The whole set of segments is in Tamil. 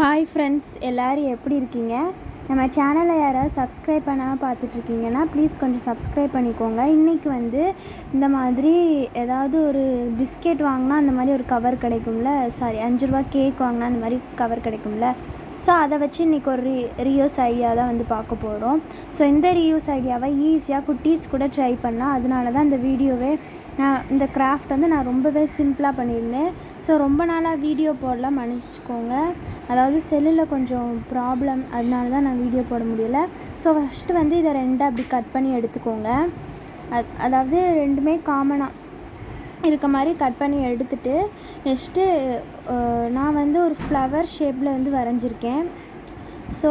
ஹாய் ஃப்ரெண்ட்ஸ், எல்லோரும் எப்படி இருக்கீங்க? நம்ம சேனலை யாராவது சப்ஸ்கிரைப் பண்ணாமல் பார்த்துட்ருக்கீங்கன்னா ப்ளீஸ் கொஞ்சம் சப்ஸ்கிரைப் பண்ணிக்கோங்க. இன்றைக்கி வந்து இந்த மாதிரி ஏதாவது ஒரு பிஸ்கெட் வாங்கினா அந்த மாதிரி ஒரு கவர் கிடைக்கும்ல, சாரி 5 ரூபா கேக் வாங்கினா அந்த மாதிரி கவர் கிடைக்கும்ல. ஸோ அதை வச்சு இன்றைக்கி ஒரு ரீயூஸ் ஐடியா தான் வந்து பார்க்க போகிறோம். ஸோ இந்த ரீயூஸ் ஐடியாவை ஈஸியாக குட்டீஸ் கூட ட்ரை பண்ணால், அதனால தான் இந்த வீடியோவே இந்த கிராஃப்ட் வந்து நான் ரொம்பவே சிம்பிளாக பண்ணியிருந்தேன். ஸோ ரொம்ப நாளாக வீடியோ போடலாம், மன்னிச்சிக்கோங்க. அதாவது செல்லில் கொஞ்சம் ப்ராப்ளம், அதனால தான் நான் வீடியோ போட முடியலை. ஸோ ஃபஸ்ட்டு வந்து இதை ரெண்டாக அப்படி கட் பண்ணி எடுத்துக்கோங்க. அதாவது ரெண்டுமே காமனாக இருக்க மாதிரி கட் பண்ணி எடுத்துகிட்டு, நெக்ஸ்ட்டு நான் வந்து ஒரு ஃப்ளவர் ஷேப்பில் வந்து வரைஞ்சிருக்கேன். ஸோ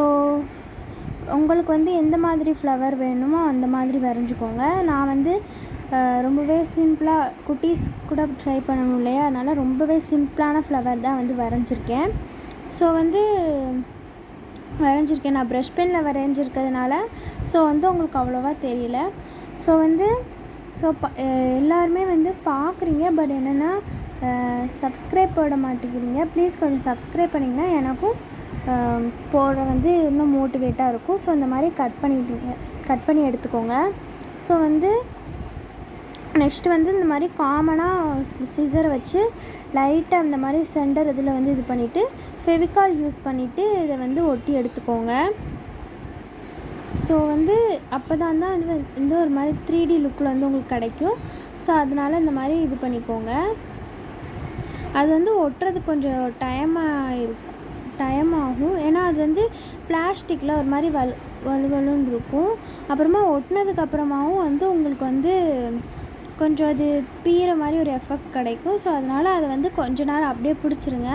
உங்களுக்கு வந்து எந்த மாதிரி ஃப்ளவர் வேணுமோ அந்த மாதிரி வரைஞ்சிக்கோங்க. நான் வந்து ரொம்பவே சிம்பிளாக குட்டீஸ் கூட ட்ரை பண்ணணும் இல்லையா, அதனால் ரொம்பவே சிம்பிளான ஃப்ளவர் தான் வந்து வரைஞ்சிருக்கேன். ஸோ வந்து வரைஞ்சிருக்கேன் நான் ப்ரஷ் பெனில் வரைஞ்சிருக்கிறதுனால ஸோ வந்து உங்களுக்கு அவ்வளோவா தெரியல. ஸோ வந்து எல்லாருமே வந்து பார்க்குறீங்க, பட் என்னென்னா சப்ஸ்கிரைப் போட மாட்டேங்கிறீங்க. ப்ளீஸ் கொஞ்சம் சப்ஸ்கிரைப் பண்ணிங்கன்னா எனக்கும் போட வந்து இன்னும் மோட்டிவேட்டாக இருக்கும். ஸோ இந்த மாதிரி கட் பண்ணி எடுத்துக்கோங்க. ஸோ வந்து நெக்ஸ்ட்டு வந்து இந்த மாதிரி காமனாக சிசரை வச்சு லைட்டாக இந்த மாதிரி சென்டர் இதில் வந்து இது பண்ணிவிட்டு ஃபெவிகால் யூஸ் பண்ணிவிட்டு இதை வந்து ஒட்டி எடுத்துக்கோங்க. ஸோ வந்து அப்போ தான் அது வந்து ஒரு மாதிரி 3D லுக்கில் வந்து உங்களுக்கு கிடைக்கும். ஸோ அதனால் இந்த மாதிரி இது பண்ணிக்கோங்க. அது வந்து ஒட்டுறதுக்கு கொஞ்சம் டைம் ஆகும். ஏன்னா அது வந்து பிளாஸ்டிக்கில் ஒரு மாதிரி வலுவலுன்னு இருக்கும். அப்புறமா ஒட்டினதுக்கப்புறமாவும் வந்து உங்களுக்கு வந்து கொஞ்சம் அது பீற மாதிரி ஒரு எஃபெக்ட் கிடைக்கும். ஸோ அதனால் அதை வந்து கொஞ்ச நேரம் அப்படியே பிடிச்சிருங்க.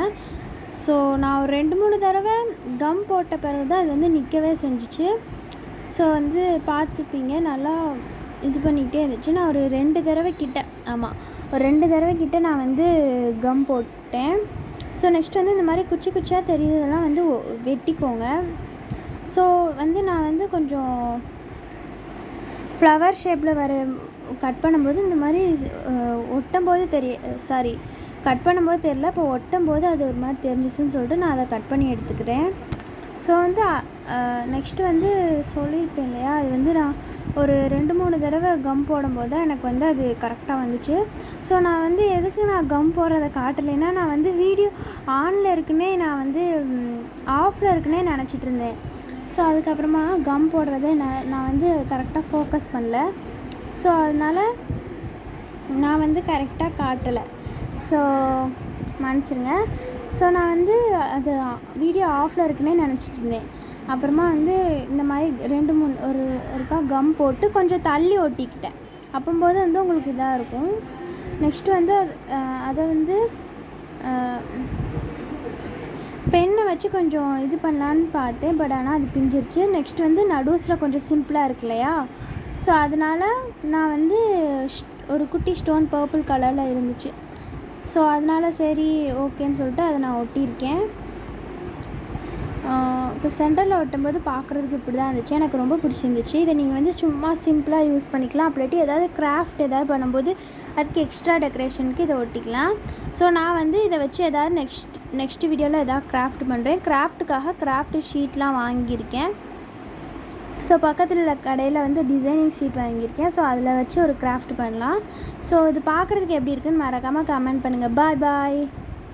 ஸோ நான் ஒரு 2-3 தடவை கம் போட்ட பிறகு தான் அது வந்து நிற்கவே செஞ்சிச்சு. ஸோ வந்து பார்த்துப்பீங்க, நல்லா இது பண்ணிக்கிட்டே இருந்துச்சு. நான் ஒரு 2 தடவை கிட்ட நான் வந்து கம் போட்டேன். ஸோ நெக்ஸ்ட் வந்து இந்த மாதிரி குச்சி குச்சியாக தெரியுறதெல்லாம் வந்து வெட்டிக்கோங்க. ஸோ வந்து நான் வந்து கொஞ்சம் ஃப்ளவர் ஷேப்பில் கட் பண்ணும்போது இந்த மாதிரி ஒட்டும்போது கட் பண்ணும்போது தெரியல, இப்போ ஒட்டும்போது அது ஒரு மாதிரி தெரிஞ்சிச்சுன்னு சொல்லிட்டு நான் அதை கட் பண்ணி எடுத்துக்கிறேன். ஸோ வந்து நெக்ஸ்ட்டு வந்து சொல்லியிருப்பேன் இல்லையா, அது வந்து நான் ஒரு 2-3 தடவை கம் போடும்போது தான் எனக்கு வந்து அது கரெக்டாக வந்துச்சு. ஸோ நான் வந்து எதுக்கு நான் கம் போடுறத காட்டலைன்னா, நான் வந்து வீடியோ ஆனில் இருக்குன்னே நான் வந்து ஆஃபில் இருக்குன்னே நினச்சிட்டு இருந்தேன். ஸோ அதுக்கப்புறமா கம் போடுறதே நான் வந்து கரெக்டாக ஃபோக்கஸ் பண்ணல. ஸோ அதனால் நான் வந்து கரெக்டாக காட்டலை. ஸோ மன்னிச்சிருங்க. ஸோ நான் வந்து அது வீடியோ ஆஃபில் இருக்குன்னே நினச்சிட்டு இருந்தேன். அப்புறமா வந்து இந்த மாதிரி 2-3 ஒருக்கா கம் போட்டு கொஞ்சம் தள்ளி ஒட்டிக்கிட்டேன். அப்போம்போது வந்து உங்களுக்கு இதாக இருக்கும். நெக்ஸ்ட்டு வந்து அதை வந்து பெண்ணை வச்சு கொஞ்சம் இது பண்ணலான்னு பார்த்தேன், பட் ஆனால் அது பிஞ்சிருச்சு. நெக்ஸ்ட் வந்து நடுஸில் கொஞ்சம் சிம்பிளாக இருக்கு இல்லையா, ஸோ அதனால் நான் வந்து ஒரு குட்டி ஸ்டோன் பர்பிள் கலரில் இருந்துச்சு. ஸோ அதனால் சரி ஓகேன்னு சொல்லிட்டு அதை நான் ஒட்டியிருக்கேன். இப்போ சென்டரில் ஒட்டும்போது பார்க்குறதுக்கு இப்படி தான் இருந்துச்சு. எனக்கு ரொம்ப பிடிச்சிருந்துச்சு. இதை நீங்கள் வந்து சும்மா சிம்பிளாக யூஸ் பண்ணிக்கலாம். அப்படின்ட்டு ஏதாவது கிராஃப்ட் ஏதாவது பண்ணும்போது அதுக்கு எக்ஸ்ட்ரா டெக்கரேஷனுக்கு இதை ஒட்டிக்கலாம். ஸோ நான் வந்து இதை வச்சு ஏதாவது நெக்ஸ்ட் வீடியோவில் ஏதாவது கிராஃப்ட் பண்ணுறேன். கிராஃப்ட்டுக்காக கிராஃப்ட் ஷீட்லாம் வாங்கியிருக்கேன். ஸோ பக்கத்தில் உள்ள கடையில் வந்து டிசைனிங் ஷீட் வாங்கியிருக்கேன். ஸோ அதில் வச்சு ஒரு கிராஃப்ட் பண்ணலாம். ஸோ இது பார்க்குறதுக்கு எப்படி இருக்குன்னு மறக்காமல் கமெண்ட் பண்ணுங்கள். பாய்.